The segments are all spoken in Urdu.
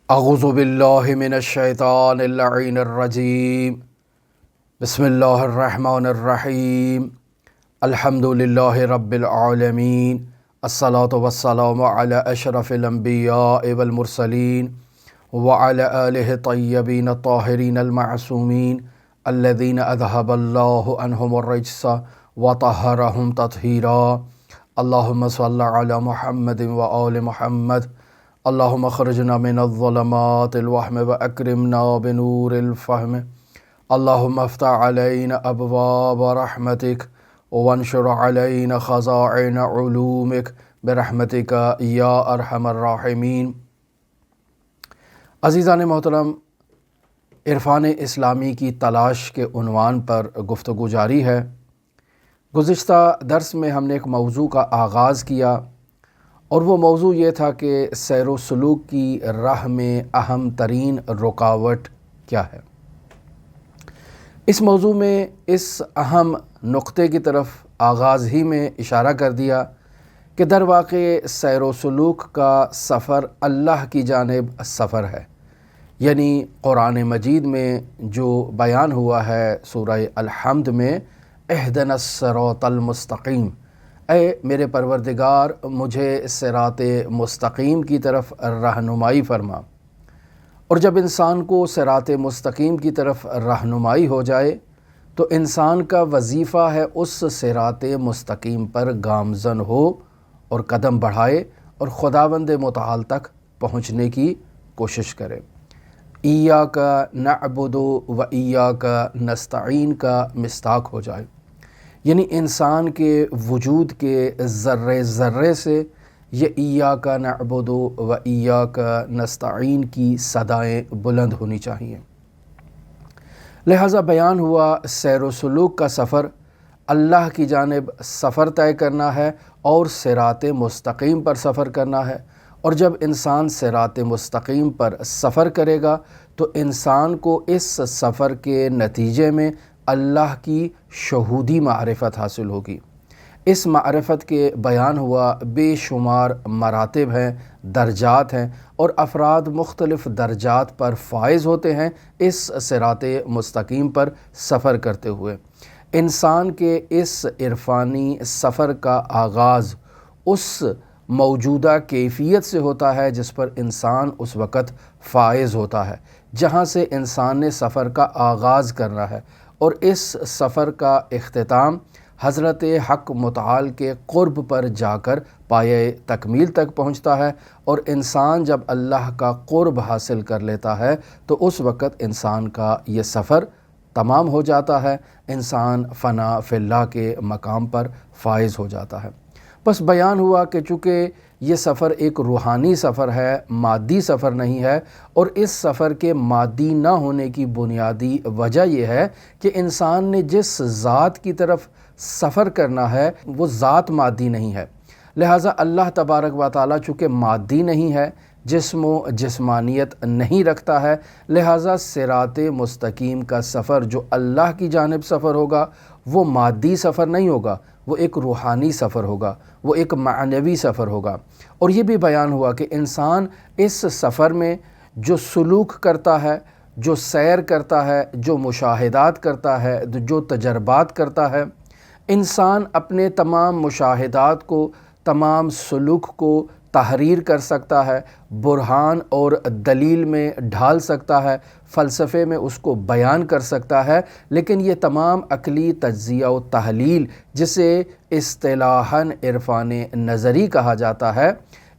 اعوذ باللہ من الشیطان اللعین الرجیم بسم اللہ الرحمن الرحیم الحمد للہ رب العالمین الصلاة والسلام علی اشرف الانبیاء والمرسلین وعلی آلہ الطیبین الطاہرین المعصومین الذین اذہب اللہ عنہم الرجس وطہرہم تطہیرا اللہم صلی علی محمد وآل محمد اللہم اخرجنا من الظلمات الوہم واکرمنا بنور الفہم اللہم افتح علینا ابواب رحمتک وانشر علینا خزائن علومک برحمتک یا ارحم الراحمین۔ عزیزان محترم، عرفان اسلامی کی تلاش کے عنوان پر گفتگو جاری ہے۔ گزشتہ درس میں ہم نے ایک موضوع کا آغاز کیا اور وہ موضوع یہ تھا کہ سیر و سلوک کی راہ میں اہم ترین رکاوٹ کیا ہے۔ اس موضوع میں اس اہم نقطے کی طرف آغاز ہی میں اشارہ کر دیا کہ در واقع سیر و سلوک کا سفر اللہ کی جانب سفر ہے، یعنی قرآن مجید میں جو بیان ہوا ہے سورہ الحمد میں، اہدنا الصراط المستقیم، اے میرے پروردگار مجھے صراط مستقیم کی طرف رہنمائی فرما۔ اور جب انسان کو صراط مستقیم کی طرف رہنمائی ہو جائے تو انسان کا وظیفہ ہے اس صراط مستقیم پر گامزن ہو اور قدم بڑھائے اور خداوند متعال تک پہنچنے کی کوشش کرے۔ ایاک نعبد و ایاک نستعین کا مصداق ہو جائے، یعنی انسان کے وجود کے ذرے ذرے سے یہ ایاک نعبد و ایاک نستعین کی صدائیں بلند ہونی چاہیے۔ لہٰذا بیان ہوا سیر و سلوک کا سفر اللہ کی جانب سفر طے کرنا ہے اور صراط مستقیم پر سفر کرنا ہے، اور جب انسان صراط مستقیم پر سفر کرے گا تو انسان کو اس سفر کے نتیجے میں اللہ کی شہودی معرفت حاصل ہوگی۔ اس معرفت کے بیان ہوا بے شمار مراتب ہیں، درجات ہیں، اور افراد مختلف درجات پر فائز ہوتے ہیں اس صراط مستقیم پر سفر کرتے ہوئے۔ انسان کے اس عرفانی سفر کا آغاز اس موجودہ کیفیت سے ہوتا ہے جس پر انسان اس وقت فائز ہوتا ہے، جہاں سے انسان نے سفر کا آغاز کرنا ہے، اور اس سفر کا اختتام حضرت حق متعال کے قرب پر جا کر پایہ تکمیل تک پہنچتا ہے، اور انسان جب اللہ کا قرب حاصل کر لیتا ہے تو اس وقت انسان کا یہ سفر تمام ہو جاتا ہے، انسان فنا فی اللہ کے مقام پر فائز ہو جاتا ہے۔ بس بیان ہوا کہ چونکہ یہ سفر ایک روحانی سفر ہے، مادی سفر نہیں ہے، اور اس سفر کے مادی نہ ہونے کی بنیادی وجہ یہ ہے کہ انسان نے جس ذات کی طرف سفر کرنا ہے وہ ذات مادی نہیں ہے۔ لہٰذا اللہ تبارک و تعالیٰ چونکہ مادی نہیں ہے، جسم و جسمانیت نہیں رکھتا ہے، لہٰذا صراط مستقیم کا سفر جو اللہ کی جانب سفر ہوگا وہ مادی سفر نہیں ہوگا، وہ ایک روحانی سفر ہوگا، وہ ایک معنوی سفر ہوگا۔ اور یہ بھی بیان ہوا کہ انسان اس سفر میں جو سلوک کرتا ہے، جو سیر کرتا ہے، جو مشاہدات کرتا ہے، جو تجربات کرتا ہے، انسان اپنے تمام مشاہدات کو، تمام سلوک کو تحریر کر سکتا ہے، برہان اور دلیل میں ڈھال سکتا ہے، فلسفے میں اس کو بیان کر سکتا ہے، لیکن یہ تمام عقلی تجزیہ و تحلیل جسے اصطلاحاً عرفان نظری کہا جاتا ہے،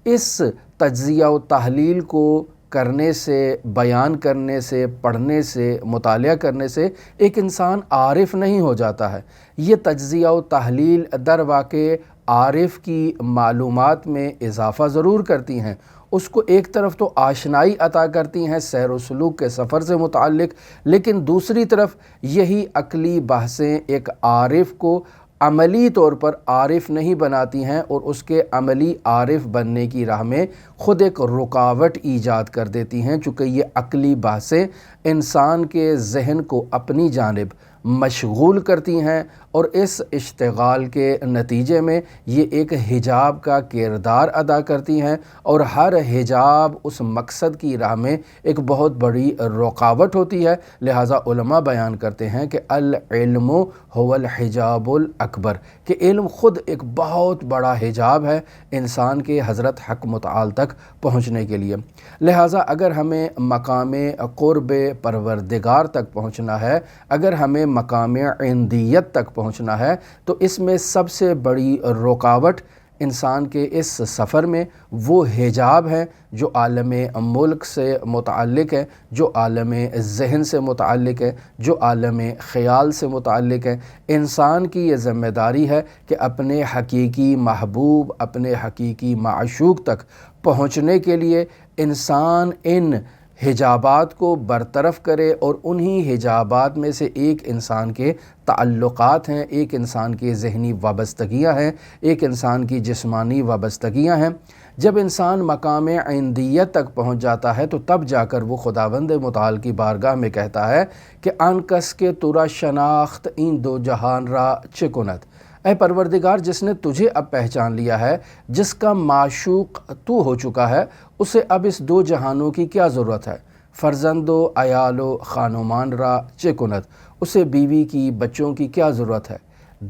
اس تجزیہ و تحلیل کو کرنے سے، بیان کرنے سے، پڑھنے سے، مطالعہ کرنے سے ایک انسان عارف نہیں ہو جاتا ہے۔ یہ تجزیہ و تحلیل در واقع عارف کی معلومات میں اضافہ ضرور کرتی ہیں، اس کو ایک طرف تو آشنائی عطا کرتی ہیں سیر و سلوک کے سفر سے متعلق، لیکن دوسری طرف یہی عقلی بحثیں ایک عارف کو عملی طور پر عارف نہیں بناتی ہیں، اور اس کے عملی عارف بننے کی راہ میں خود ایک رکاوٹ ایجاد کر دیتی ہیں، چونکہ یہ عقلی بحثیں انسان کے ذہن کو اپنی جانب مشغول کرتی ہیں اور اس اشتغال کے نتیجے میں یہ ایک حجاب کا کردار ادا کرتی ہیں، اور ہر حجاب اس مقصد کی راہ میں ایک بہت بڑی رکاوٹ ہوتی ہے۔ لہٰذا علماء بیان کرتے ہیں کہ العلم هو الحجاب الاکبر، کہ علم خود ایک بہت بڑا حجاب ہے انسان کے حضرت حق متعال تک پہنچنے کے لیے۔ لہٰذا اگر ہمیں مقام قرب پروردگار تک پہنچنا ہے، اگر ہمیں مقام عندیت تک پہنچنا ہے، تو اس میں سب سے بڑی رکاوٹ انسان کے اس سفر میں وہ حجاب ہیں جو عالم ملک سے متعلق ہے، جو عالم ذہن سے متعلق ہے، جو عالم خیال سے متعلق ہے۔ انسان کی یہ ذمہ داری ہے کہ اپنے حقیقی محبوب، اپنے حقیقی معشوق تک پہنچنے کے لیے انسان ان حجابات کو برطرف کرے، اور انہی حجابات میں سے ایک انسان کے تعلقات ہیں، ایک انسان کی ذہنی وابستگیاں ہیں، ایک انسان کی جسمانی وابستگیاں ہیں۔ جب انسان مقام عندیت تک پہنچ جاتا ہے تو تب جا کر وہ خداوند متعال کی بارگاہ میں کہتا ہے کہ آن کس کے ترا شناخت این دو جہان را چه کند، اے پروردگار جس نے تجھے اب پہچان لیا ہے، جس کا معشوق تو ہو چکا ہے، اسے اب اس دو جہانوں کی کیا ضرورت ہے۔ فرزند و عیال و خانمان را چه کند، اسے بیوی کی، بچوں کی کیا ضرورت ہے۔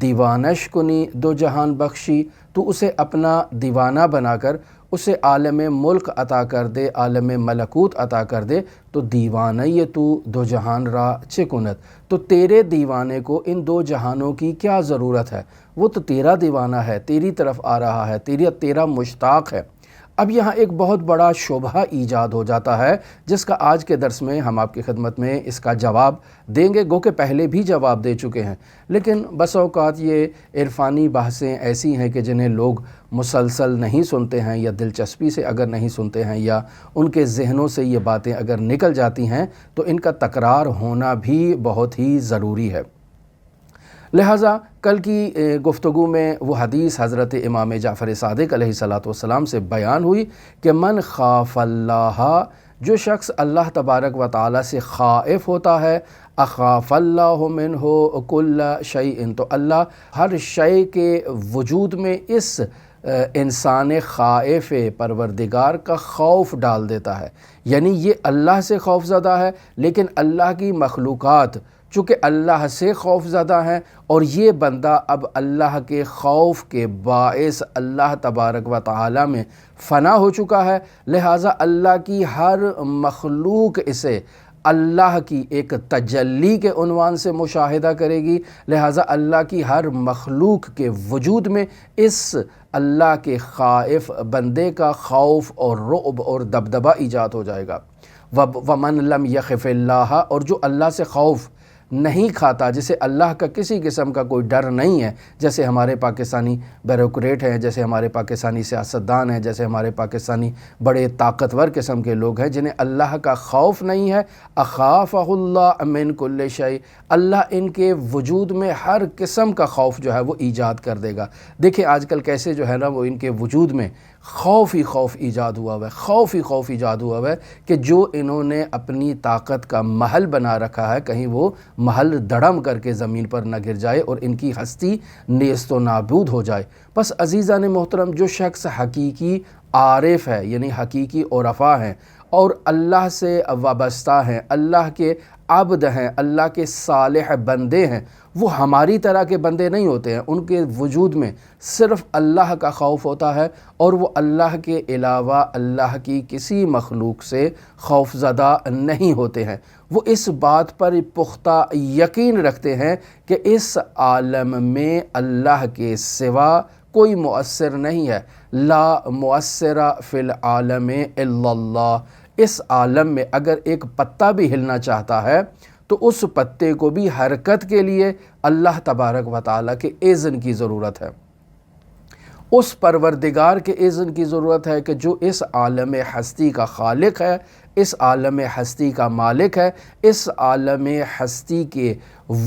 دیوانش کنی دو جہان بخشی، تو اسے اپنا دیوانہ بنا کر اسے عالم ملک عطا کر دے، عالم ملکوت عطا کر دے، تو دیوانہ تو دو جہان را چه کند، تو تیرے دیوانے کو ان دو جہانوں کی کیا ضرورت ہے، وہ تو تیرا دیوانہ ہے، تیری طرف آ رہا ہے، تیرا مشتاق ہے۔ اب یہاں ایک بہت بڑا شبہہ ایجاد ہو جاتا ہے، جس کا آج کے درس میں ہم آپ کی خدمت میں اس کا جواب دیں گے، گو کہ پہلے بھی جواب دے چکے ہیں، لیکن بس اوقات یہ عرفانی بحثیں ایسی ہیں کہ جنہیں لوگ مسلسل نہیں سنتے ہیں، یا دلچسپی سے اگر نہیں سنتے ہیں، یا ان کے ذہنوں سے یہ باتیں اگر نکل جاتی ہیں تو ان کا تکرار ہونا بھی بہت ہی ضروری ہے۔ لہٰذا کل کی گفتگو میں وہ حدیث حضرت امام جعفر صادق علیہ السلام سے بیان ہوئی کہ من خاف اللہ، جو شخص اللہ تبارک و تعالیٰ سے خائف ہوتا ہے، اخاف اللہ منہ کل شیء، تو اللہ ہر شے کے وجود میں اس انسان خائف پروردگار کا خوف ڈال دیتا ہے۔ یعنی یہ اللہ سے خوف زدہ ہے، لیکن اللہ کی مخلوقات چونکہ اللہ سے خوف زدہ ہیں، اور یہ بندہ اب اللہ کے خوف کے باعث اللہ تبارک و تعالی میں فنا ہو چکا ہے، لہٰذا اللہ کی ہر مخلوق اسے اللہ کی ایک تجلی کے عنوان سے مشاہدہ کرے گی، لہٰذا اللہ کی ہر مخلوق کے وجود میں اس اللہ کے خائف بندے کا خوف اور رعب اور دبدبہ ایجاد ہو جائے گا۔ وَمَن لَمْ يَخِفِ اللَّهَ، اور جو اللہ سے خوف نہیں کھاتا، جسے اللہ کا کسی قسم کا کوئی ڈر نہیں ہے، جیسے ہمارے پاکستانی بیوروکریٹ ہیں، جیسے ہمارے پاکستانی سیاستدان ہیں، جیسے ہمارے پاکستانی بڑے طاقتور قسم کے لوگ ہیں جنہیں اللہ کا خوف نہیں ہے، اخافہ اللہ من کل شیء، اللہ ان کے وجود میں ہر قسم کا خوف جو ہے وہ ایجاد کر دے گا۔ دیکھیں آج کل کیسے جو ہے نا وہ ان کے وجود میں خوف ہی خوف ایجاد ہوا ہے، خوف ہی خوف ایجاد ہوا ہے کہ جو انہوں نے اپنی طاقت کا محل بنا رکھا ہے، کہیں وہ محل دڑم کر کے زمین پر نہ گر جائے اور ان کی ہستی نیست و نابود ہو جائے۔ بس عزیزان محترم، جو شخص حقیقی عارف ہے، یعنی حقیقی عرفا ہیں اور اللہ سے وابستہ ہیں، اللہ کے عبد ہیں، اللہ کے صالح بندے ہیں، وہ ہماری طرح کے بندے نہیں ہوتے ہیں، ان کے وجود میں صرف اللہ کا خوف ہوتا ہے، اور وہ اللہ کے علاوہ اللہ کی کسی مخلوق سے خوف زدہ نہیں ہوتے ہیں۔ وہ اس بات پر پختہ یقین رکھتے ہیں کہ اس عالم میں اللہ کے سوا کوئی مؤثر نہیں ہے، لا مؤثر فی العالم الا اللہ، اس عالم میں اگر ایک پتا بھی ہلنا چاہتا ہے تو اس پتے کو بھی حرکت کے لیے اللہ تبارک و تعالیٰ کے اذن کی ضرورت ہے، اس پروردگار کے اذن کی ضرورت ہے کہ جو اس عالم ہستی کا خالق ہے، اس عالم ہستی کا مالک ہے، اس عالم ہستی کے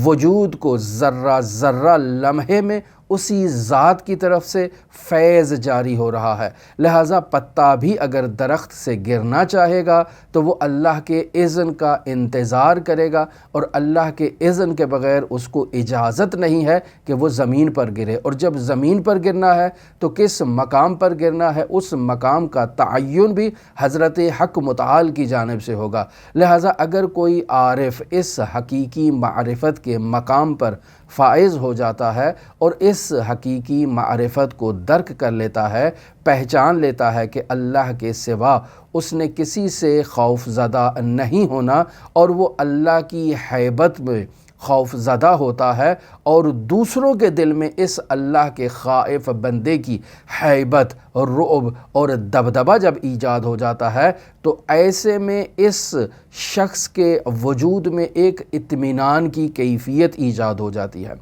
وجود کو ذرہ ذرہ لمحے میں اسی ذات کی طرف سے فیض جاری ہو رہا ہے۔ لہٰذا پتا بھی اگر درخت سے گرنا چاہے گا تو وہ اللہ کے اذن کا انتظار کرے گا، اور اللہ کے اذن کے بغیر اس کو اجازت نہیں ہے کہ وہ زمین پر گرے۔ اور جب زمین پر گرنا ہے تو کس مقام پر گرنا ہے، اس مقام کا تعین بھی حضرت حق متعال کی جانب سے ہوگا۔ لہٰذا اگر کوئی عارف اس حقیقی معرفت کے مقام پر فائز ہو جاتا ہے اور اس حقیقی معرفت کو درک کر لیتا ہے، پہچان لیتا ہے کہ اللہ کے سوا اس نے کسی سے خوف زدہ نہیں ہونا، اور وہ اللہ کی ہیبت میں خوف زدہ ہوتا ہے، اور دوسروں کے دل میں اس اللہ کے خائف بندے کی ہیبت، رعب اور دبدبہ جب ایجاد ہو جاتا ہے تو ایسے میں اس شخص کے وجود میں ایک اطمینان کی کیفیت ایجاد ہو جاتی ہے۔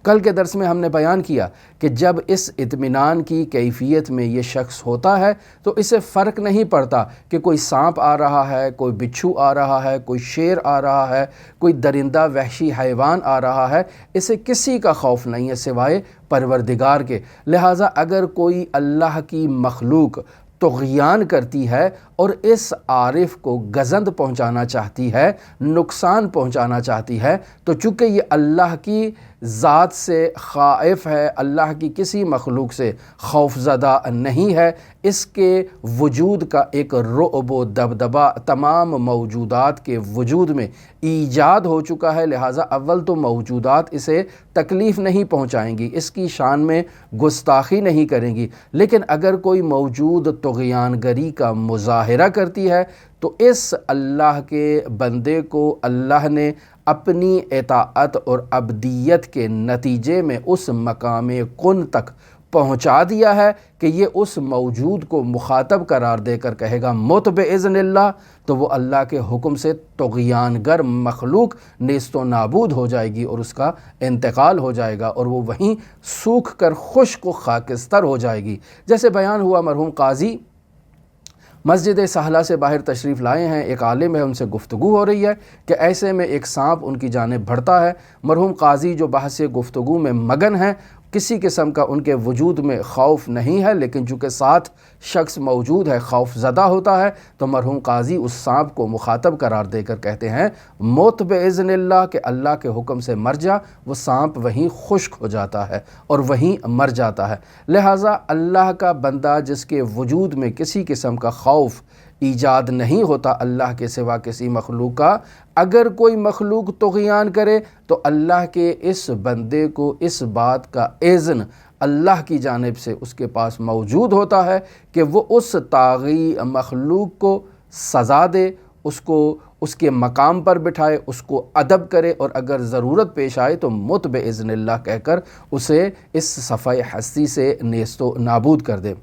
کل کے درس میں ہم نے بیان کیا کہ جب اس اطمینان کی کیفیت میں یہ شخص ہوتا ہے تو اسے فرق نہیں پڑتا کہ کوئی سانپ آ رہا ہے، کوئی بچھو آ رہا ہے، کوئی شیر آ رہا ہے، کوئی درندہ وحشی حیوان آ رہا ہے، اسے کسی کا خوف نہیں ہے سوائے پروردگار کے۔ لہٰذا اگر کوئی اللہ کی مخلوق طغیان کرتی ہے اور اس عارف کو گزند پہنچانا چاہتی ہے، نقصان پہنچانا چاہتی ہے، تو چونکہ یہ اللہ کی ذات سے خائف ہے، اللہ کی کسی مخلوق سے خوف زدہ نہیں ہے، اس کے وجود کا ایک رعب و دبدبہ تمام موجودات کے وجود میں ایجاد ہو چکا ہے۔ لہٰذا اول تو موجودات اسے تکلیف نہیں پہنچائیں گی، اس کی شان میں گستاخی نہیں کریں گی، لیکن اگر کوئی موجود طغیان گری کا مظاہرہ کرتی ہے تو اس اللہ کے بندے کو اللہ نے اپنی اطاعت اور عبدیت کے نتیجے میں اس مقام کن تک پہنچا دیا ہے کہ یہ اس موجود کو مخاطب قرار دے کر کہے گا مت باذن اللہ، تو وہ اللہ کے حکم سے طغیان گر مخلوق نیست و نابود ہو جائے گی اور اس کا انتقال ہو جائے گا، اور وہ وہیں سوکھ کر خشک و خاکستر ہو جائے گی۔ جیسے بیان ہوا، مرحوم قاضی مسجد سہلہ سے باہر تشریف لائے ہیں، ایک عالم ہے، ان سے گفتگو ہو رہی ہے کہ ایسے میں ایک سانپ ان کی جانب بڑھتا ہے۔ مرحوم قاضی جو بحث گفتگو میں مگن ہیں، کسی قسم کا ان کے وجود میں خوف نہیں ہے، لیکن چونکہ ساتھ شخص موجود ہے خوف زدہ ہوتا ہے، تو مرحوم قاضی اس سانپ کو مخاطب قرار دے کر کہتے ہیں موت باذن اللہ، کہ اللہ کے حکم سے مر جا۔ وہ سانپ وہیں خشک ہو جاتا ہے اور وہیں مر جاتا ہے۔ لہٰذا اللہ کا بندہ جس کے وجود میں کسی قسم کا خوف ایجاد نہیں ہوتا اللہ کے سوا کسی مخلوق کا، اگر کوئی مخلوق طغیان کرے تو اللہ کے اس بندے کو اس بات کا اذن اللہ کی جانب سے اس کے پاس موجود ہوتا ہے کہ وہ اس طاغی مخلوق کو سزا دے، اس کو اس کے مقام پر بٹھائے، اس کو ادب کرے، اور اگر ضرورت پیش آئے تو مت باذن اللہ کہہ کر اسے اس صفحہ ہستی سے نیست و نابود کر دے۔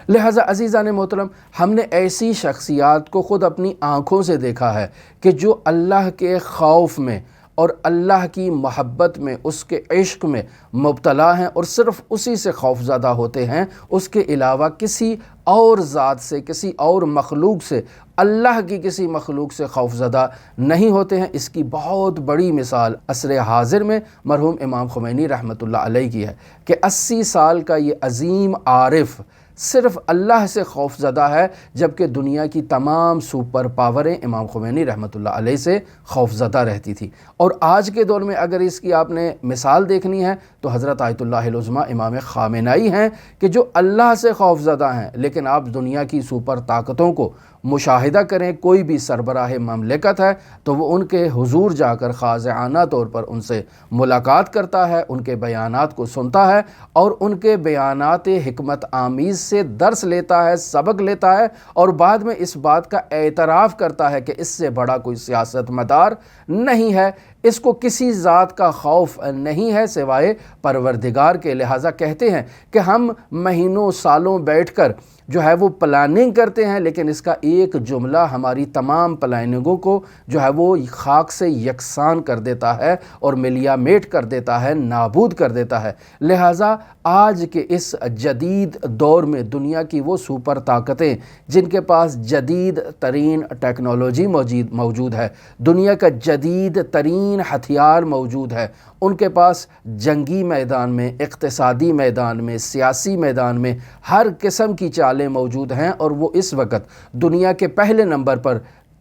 لہٰذا عزیزان محترم، ہم نے ایسی شخصیات کو خود اپنی آنکھوں سے دیکھا ہے کہ جو اللہ کے خوف میں اور اللہ کی محبت میں، اس کے عشق میں مبتلا ہیں اور صرف اسی سے خوف زدہ ہوتے ہیں، اس کے علاوہ کسی اور ذات سے، کسی اور مخلوق سے، اللہ کی کسی مخلوق سے خوف زدہ نہیں ہوتے ہیں۔ اس کی بہت بڑی مثال عصر حاضر میں مرحوم امام خمینی رحمۃ اللہ علیہ کی ہے کہ 80 سال کا یہ عظیم عارف صرف اللہ سے خوف زدہ ہے، جبکہ دنیا کی تمام سپر پاوریں امام خمینی رحمۃ اللہ علیہ سے خوف زدہ رہتی تھی۔ اور آج کے دور میں اگر اس کی آپ نے مثال دیکھنی ہے تو حضرت آیت اللہ العظمیٰ امام خامنہئی ہیں کہ جو اللہ سے خوف زدہ ہیں، لیکن آپ دنیا کی سپر طاقتوں کو مشاہدہ کریں، کوئی بھی سربراہ مملکت ہے تو وہ ان کے حضور جا کر خاضعانہ طور پر ان سے ملاقات کرتا ہے، ان کے بیانات کو سنتا ہے اور ان کے بیانات حکمت آمیز سے درس لیتا ہے، سبق لیتا ہے، اور بعد میں اس بات کا اعتراف کرتا ہے کہ اس سے بڑا کوئی سیاست مدار نہیں ہے، اس کو کسی ذات کا خوف نہیں ہے سوائے پروردگار کے۔ لہٰذا کہتے ہیں کہ ہم مہینوں سالوں بیٹھ کر جو ہے وہ پلاننگ کرتے ہیں، لیکن اس کا ایک جملہ ہماری تمام پلاننگوں کو جو ہے وہ خاک سے یکساں کر دیتا ہے اور ملیا میٹ کر دیتا ہے، نابود کر دیتا ہے۔ لہٰذا آج کے اس جدید دور میں دنیا کی وہ سپر طاقتیں جن کے پاس جدید ترین ٹیکنالوجی موجود ہے، دنیا کا جدید ترین ترین ہتھیار موجود ہے، ان کے پاس جنگی میدان میں، اقتصادی میدان میں، سیاسی میدان میں ہر قسم کی چالیں موجود ہیں، اور وہ اس وقت دنیا کے پہلے نمبر پر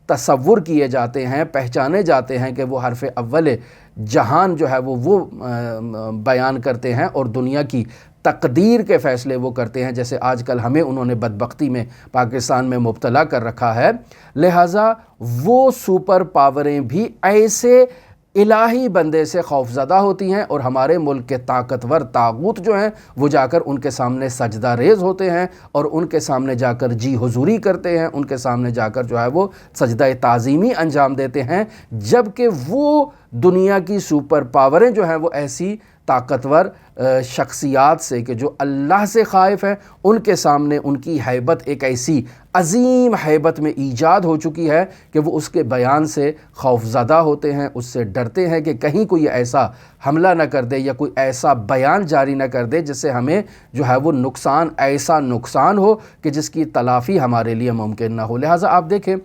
تصور کیے جاتے ہیں، پہچانے جاتے ہیں کہ وہ حرف اول جہان جو ہے وہ بیان کرتے ہیں اور دنیا کی تقدیر کے فیصلے وہ کرتے ہیں، جیسے آج کل ہمیں انہوں نے بدبختی میں پاکستان میں مبتلا کر رکھا ہے۔ لہٰذا وہ سپر پاوریں بھی ایسے الہی بندے سے خوفزدہ ہوتی ہیں، اور ہمارے ملک کے طاقتور طاغوت جو ہیں وہ جا کر ان کے سامنے سجدہ ریز ہوتے ہیں، اور ان کے سامنے جا کر جی حضوری کرتے ہیں، ان کے سامنے جا کر جو ہے وہ سجدہ تعظیمی انجام دیتے ہیں، جبکہ وہ دنیا کی سپر پاوریں جو ہیں وہ ایسی طاقتور شخصیات سے کہ جو اللہ سے خائف ہیں، ان کے سامنے ان کی ہیبت ایک ایسی عظیم ہیبت میں ایجاد ہو چکی ہے کہ وہ اس کے بیان سے خوفزدہ ہوتے ہیں، اس سے ڈرتے ہیں کہ کہیں کوئی ایسا حملہ نہ کر دے یا کوئی ایسا بیان جاری نہ کر دے جس سے ہمیں جو ہے وہ ایسا نقصان ہو کہ جس کی تلافی ہمارے لیے ممکن نہ ہو۔ لہٰذا آپ دیکھیں،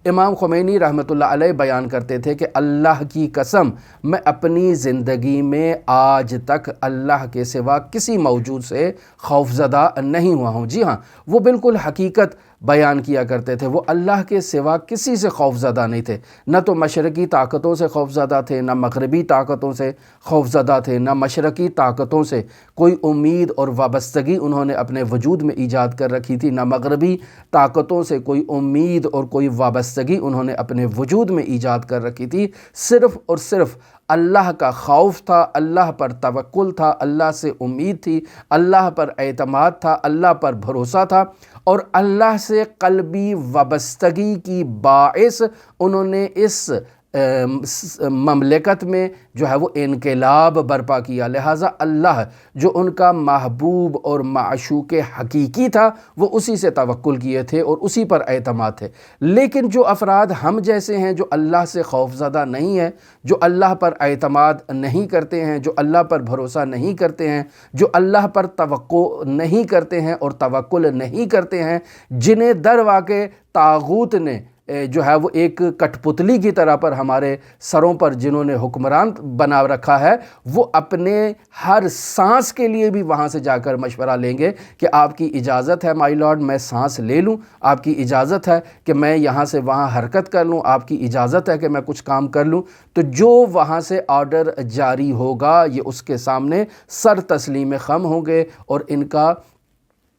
امام خمینی رحمۃ اللہ علیہ بیان کرتے تھے کہ اللہ کی قسم میں اپنی زندگی میں آج تک اللہ کے سوا کسی موجود سے خوفزدہ نہیں ہوا ہوں۔ جی ہاں، وہ بالکل حقیقت بیان کیا کرتے تھے، وہ اللہ کے سوا کسی سے خوفزدہ نہیں تھے، نہ تو مشرقی طاقتوں سے خوفزدہ تھے، نہ مغربی طاقتوں سے خوفزدہ تھے، نہ مشرقی طاقتوں سے کوئی امید اور وابستگی انہوں نے اپنے وجود میں ایجاد کر رکھی تھی، نہ مغربی طاقتوں سے کوئی امید اور کوئی وابستگی انہوں نے اپنے وجود میں ایجاد کر رکھی تھی۔ صرف اور صرف اللہ کا خوف تھا، اللہ پر توکل تھا، اللہ سے امید تھی، اللہ پر اعتماد تھا، اللہ پر بھروسہ تھا، اور اللہ سے قلبی وابستگی کی باعث انہوں نے اس مملکت میں جو ہے وہ انقلاب برپا کیا۔ لہٰذا اللہ جو ان کا محبوب اور معشوق حقیقی تھا، وہ اسی سے توکل کیے تھے اور اسی پر اعتماد تھے۔ لیکن جو افراد ہم جیسے ہیں، جو اللہ سے خوفزدہ نہیں ہیں، جو اللہ پر اعتماد نہیں کرتے ہیں، جو اللہ پر بھروسہ نہیں کرتے ہیں، جو اللہ پر توقع نہیں کرتے ہیں اور توکل نہیں کرتے ہیں، جنہیں در واقع طاغوت نے جو ہے وہ ایک کٹ پتلی کی طرح پر ہمارے سروں پر جنہوں نے حکمران بنا رکھا ہے، وہ اپنے ہر سانس کے لیے بھی وہاں سے جا کر مشورہ لیں گے کہ آپ کی اجازت ہے مائی لارڈ میں سانس لے لوں، آپ کی اجازت ہے کہ میں یہاں سے وہاں حرکت کر لوں، آپ کی اجازت ہے کہ میں کچھ کام کر لوں۔ تو جو وہاں سے آرڈر جاری ہوگا یہ اس کے سامنے سر تسلیم خم ہوں گے، اور ان کا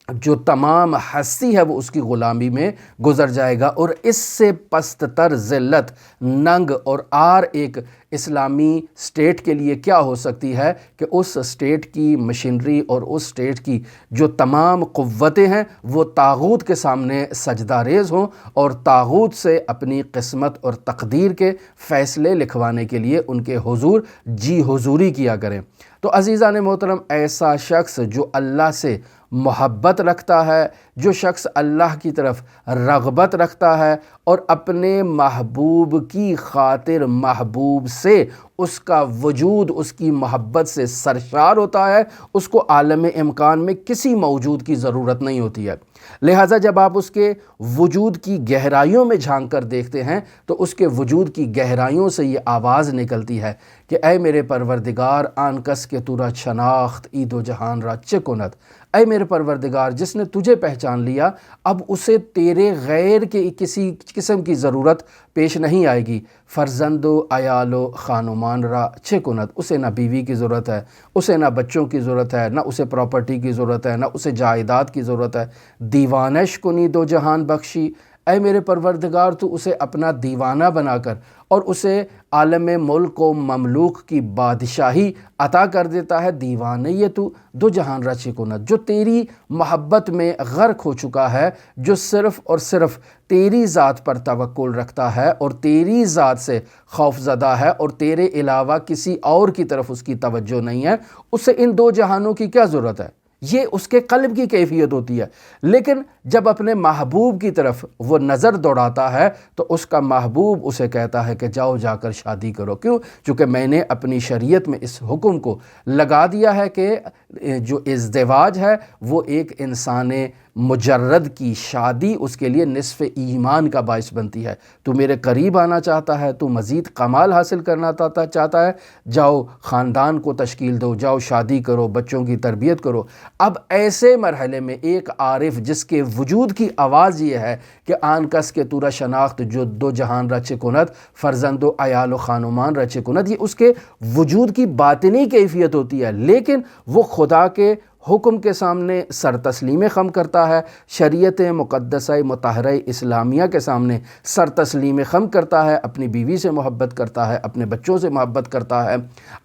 جو تمام ہستی ہے وہ اس کی غلامی میں گزر جائے گا۔ اور اس سے پست تر ذلت، ننگ اور عار ایک اسلامی سٹیٹ کے لیے کیا ہو سکتی ہے کہ اس سٹیٹ کی مشینری اور اس سٹیٹ کی جو تمام قوتیں ہیں وہ طاغوت کے سامنے سجدہ ریز ہوں، اور طاغوت سے اپنی قسمت اور تقدیر کے فیصلے لکھوانے کے لیے ان کے حضور جی حضوری کیا کریں۔ تو عزیزان محترم، ایسا شخص جو اللہ سے محبت رکھتا ہے، جو شخص اللہ کی طرف رغبت رکھتا ہے اور اپنے محبوب کی خاطر محبوب سے اس کا وجود اس کی محبت سے سرشار ہوتا ہے، اس کو عالم امکان میں کسی موجود کی ضرورت نہیں ہوتی ہے۔ لہٰذا جب آپ اس کے وجود کی گہرائیوں میں جھانک کر دیکھتے ہیں تو اس کے وجود کی گہرائیوں سے یہ آواز نکلتی ہے کہ اے میرے پروردگار، آن کس کے تو را شناخت ای دو جہان را چه کند۔ اے میرے پروردگار، جس نے تجھے پہچان لیا اب اسے تیرے غیر کے کسی قسم کی ضرورت پیش نہیں آئے گی۔ فرزند و عیال و خانمان را چه کند، اسے نہ بیوی کی ضرورت ہے، اسے نہ بچوں کی ضرورت ہے، نہ اسے پراپرٹی کی ضرورت ہے، نہ اسے جائیداد کی ضرورت ہے۔ دیوانش کنی دو جہان بخشی، اے میرے پروردگار تو اسے اپنا دیوانہ بنا کر اور اسے عالم ملک و مملوک کی بادشاہی عطا کر دیتا ہے۔ دیوانہ تو دو جہان را چه کند، جو تیری محبت میں غرق ہو چکا ہے، جو صرف اور صرف تیری ذات پر توکل رکھتا ہے اور تیری ذات سے خوف زدہ ہے اور تیرے علاوہ کسی اور کی طرف اس کی توجہ نہیں ہے، اسے ان دو جہانوں کی کیا ضرورت ہے؟ یہ اس کے قلب کی کیفیت ہوتی ہے۔ لیکن جب اپنے محبوب کی طرف وہ نظر دوڑاتا ہے تو اس کا محبوب اسے کہتا ہے کہ جاؤ جا کر شادی کرو۔ کیوں؟ چونکہ میں نے اپنی شریعت میں اس حکم کو لگا دیا ہے کہ جو ازدواج ہے وہ ایک انسان مجرد کی شادی اس کے لیے نصف ایمان کا باعث بنتی ہے۔ تو میرے قریب آنا چاہتا ہے، تو مزید کمال حاصل کرنا چاہتا ہے، جاؤ خاندان کو تشکیل دو، جاؤ شادی کرو، بچوں کی تربیت کرو۔ اب ایسے مرحلے میں ایک عارف جس کے وجود کی آواز یہ ہے کہ آن کس کے تورا شناخت جو دو جہان رچے کند، فرزند و عیال و خانمان رچے کند، یہ اس کے وجود کی باطنی کیفیت ہوتی ہے، لیکن وہ خدا کے حکم کے سامنے سر تسلیم خم کرتا ہے، شریعت مقدسہ مطہرہ اسلامیہ کے سامنے سر تسلیم خم کرتا ہے، اپنی بیوی سے محبت کرتا ہے، اپنے بچوں سے محبت کرتا ہے،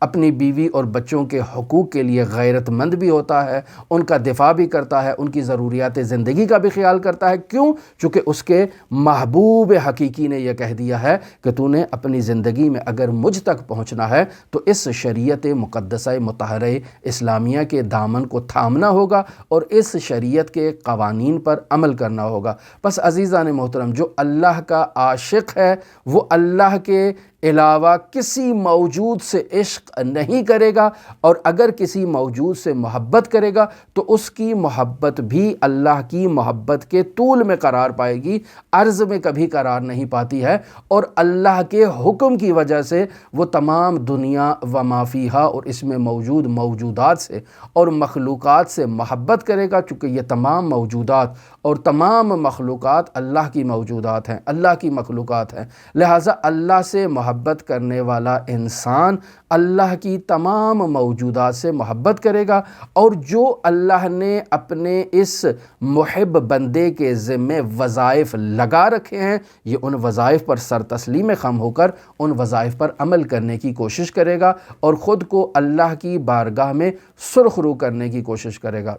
اپنی بیوی اور بچوں کے حقوق کے لیے غیرت مند بھی ہوتا ہے، ان کا دفاع بھی کرتا ہے، ان کی ضروریات زندگی کا بھی خیال کرتا ہے۔ کیوں؟ چونکہ اس کے محبوب حقیقی نے یہ کہہ دیا ہے کہ تو نے اپنی زندگی میں اگر مجھ تک پہنچنا ہے تو اس شریعت مقدسہ مطہرہ اسلامیہ کے دامن کو تھامنا ہوگا اور اس شریعت کے قوانین پر عمل کرنا ہوگا۔ بس عزیزان محترم، جو اللہ کا عاشق ہے وہ اللہ کے علاوہ کسی موجود سے عشق نہیں کرے گا، اور اگر کسی موجود سے محبت کرے گا تو اس کی محبت بھی اللہ کی محبت کے طول میں قرار پائے گی، عرض میں کبھی قرار نہیں پاتی ہے، اور اللہ کے حکم کی وجہ سے وہ تمام دنیا و ما فیہا اور اس میں موجود موجودات سے اور مخلوقات سے محبت کرے گا، چونکہ یہ تمام موجودات اور تمام مخلوقات اللہ کی موجودات ہیں، اللہ کی مخلوقات ہیں۔ لہٰذا اللہ سے محبت کرنے والا انسان اللہ کی تمام موجودات سے محبت کرے گا، اور جو اللہ نے اپنے اس محب بندے کے ذمے وظائف لگا رکھے ہیں، یہ ان وظائف پر سر تسلیم خم ہو کر ان وظائف پر عمل کرنے کی کوشش کرے گا اور خود کو اللہ کی بارگاہ میں سرخ رو کرنے کی کوشش کرے گا۔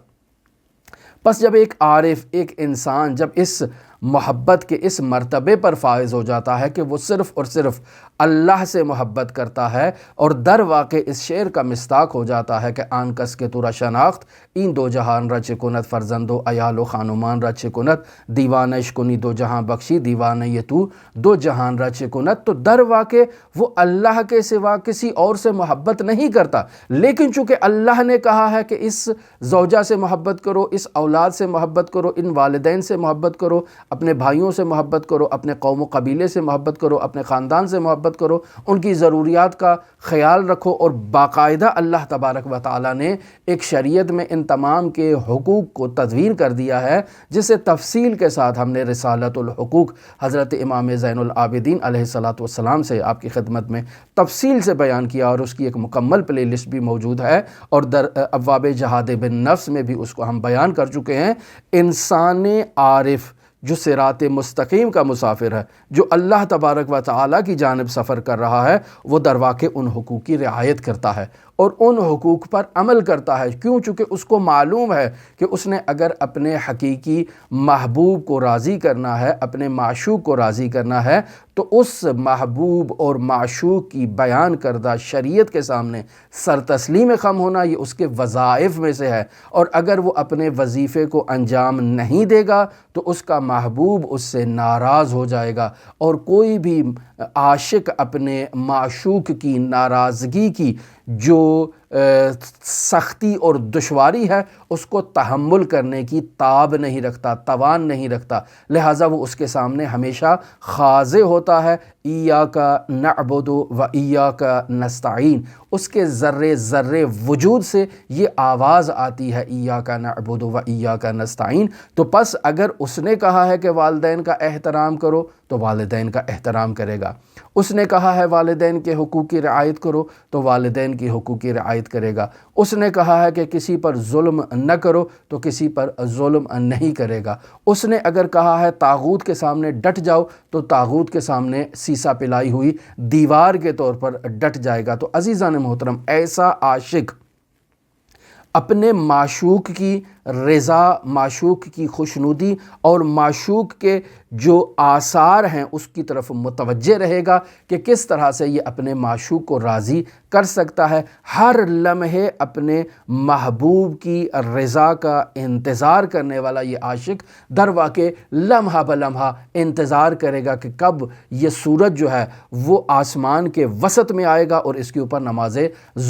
پس جب ایک عارف، ایک انسان جب اس محبت کے اس مرتبے پر فائز ہو جاتا ہے کہ وہ صرف اور صرف اللہ سے محبت کرتا ہے، اور در واقع اس شعر کا مصداق ہو جاتا ہے کہ آن کس کے تورا شناخت این دو جہان رچ کنت، فرزند و عیال و خانمان رچ کنت، دیوانہ اشکنی دو جہاں بخشی، دیوانہ یہ تو دو جہان رچ کنت۔ تو در واقع وہ اللہ کے سوا کسی اور سے محبت نہیں کرتا، لیکن چونکہ اللہ نے کہا ہے کہ اس زوجہ سے محبت کرو، اس اولاد سے محبت کرو، ان والدین سے محبت کرو، اپنے بھائیوں سے محبت کرو، اپنے قوم و قبیلے سے محبت کرو، اپنے خاندان سے محبت کرو، ان کی ضروریات کا خیال رکھو، اور باقاعدہ اللہ تبارک و تعالیٰ نے ایک شریعت میں ان تمام کے حقوق کو تدوین کر دیا ہے، جسے تفصیل کے ساتھ ہم نے رسالۃ الحقوق حضرت امام زین العابدین علیہ السلام سے آپ کی خدمت میں تفصیل سے بیان کیا، اور اس کی ایک مکمل پلے لسٹ بھی موجود ہے، اور در ابواب جہاد بالنفس میں بھی اس کو ہم بیان کر چکے ہیں۔ انسان عارف جو صراط مستقیم کا مسافر ہے، جو اللہ تبارک و تعالیٰ کی جانب سفر کر رہا ہے، وہ در واقع ان حقوق کی رعایت کرتا ہے اور ان حقوق پر عمل کرتا ہے۔ کیوں؟ چونکہ اس کو معلوم ہے کہ اس نے اگر اپنے حقیقی محبوب کو راضی کرنا ہے، اپنے معشوق کو راضی کرنا ہے، تو اس محبوب اور معشوق کی بیان کردہ شریعت کے سامنے سر تسلیم خم ہونا یہ اس کے وظائف میں سے ہے، اور اگر وہ اپنے وظیفے کو انجام نہیں دے گا تو اس کا محبوب اس سے ناراض ہو جائے گا، اور کوئی بھی عاشق اپنے معشوق کی ناراضگی کی جو سختی اور دشواری ہے اس کو تحمل کرنے کی تاب نہیں رکھتا، توان نہیں رکھتا، لہٰذا وہ اس کے سامنے ہمیشہ خاضع ہوتا ہے۔ ایاک نعبد و ایاک نستعین، اس کے ذرے ذرے وجود سے یہ آواز آتی ہے ایاک نعبد و ایاک نستعین۔ تو پس اگر اس نے کہا ہے کہ والدین کا احترام کرو تو والدین کا احترام کرے گا، اس نے کہا ہے والدین کے حقوق کی رعایت کرو تو والدین کی حقوق کی رعایت کرے گا، اس نے کہا ہے کہ کسی پر ظلم نہ کرو تو کسی پر ظلم نہیں کرے گا، اس نے اگر کہا ہے طاغوت کے سامنے ڈٹ جاؤ تو طاغوت کے سامنے سیسا پلائی ہوئی دیوار کے طور پر ڈٹ جائے گا۔ تو عزیزان محترم، ایسا عاشق اپنے معشوق کی رضا، معشوق کی خوشنودی اور معشوق کے جو آثار ہیں اس کی طرف متوجہ رہے گا کہ کس طرح سے یہ اپنے معشوق کو راضی کر سکتا ہے۔ ہر لمحے اپنے محبوب کی رضا کا انتظار کرنے والا یہ عاشق در واقع لمحہ بلمحہ انتظار کرے گا کہ کب یہ سورج جو ہے وہ آسمان کے وسط میں آئے گا اور اس کے اوپر نماز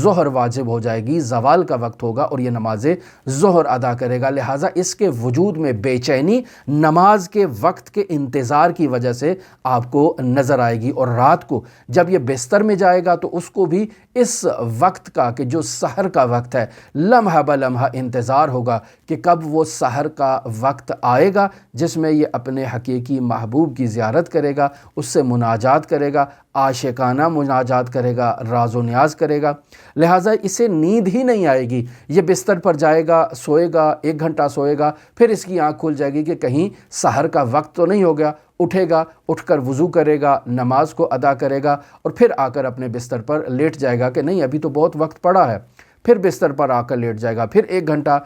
ظہر واجب ہو جائے گی، زوال کا وقت ہوگا اور یہ نماز ظہر ادا کرے گا۔ لہٰذا اس کے وجود میں بے چینی نماز کے وقت کے انتظار کی وجہ سے آپ کو نظر آئے گی، اور رات کو جب یہ بستر میں جائے گا تو اس کو بھی اس وقت کا کہ جو سحر کا وقت ہے لمحہ بلمحہ انتظار ہوگا کہ کب وہ سحر کا وقت آئے گا جس میں یہ اپنے حقیقی محبوب کی زیارت کرے گا، اس سے مناجات کرے گا، عاشقانہ مناجات کرے گا، راز و نیاز کرے گا۔ لہٰذا اسے نیند ہی نہیں آئے گی، یہ بستر پر جائے گا، سوئے گا، 1 گھنٹہ سوئے گا، پھر اس کی آنکھ کھل جائے گی کہ کہیں سحر کا وقت تو نہیں ہو گیا، اٹھے گا، اٹھ کر وضو کرے گا، نماز کو ادا کرے گا اور پھر آ کر اپنے بستر پر لیٹ جائے گا کہ نہیں ابھی تو بہت وقت پڑا ہے، پھر بستر پر آ کر لیٹ جائے گا، پھر 1 گھنٹہ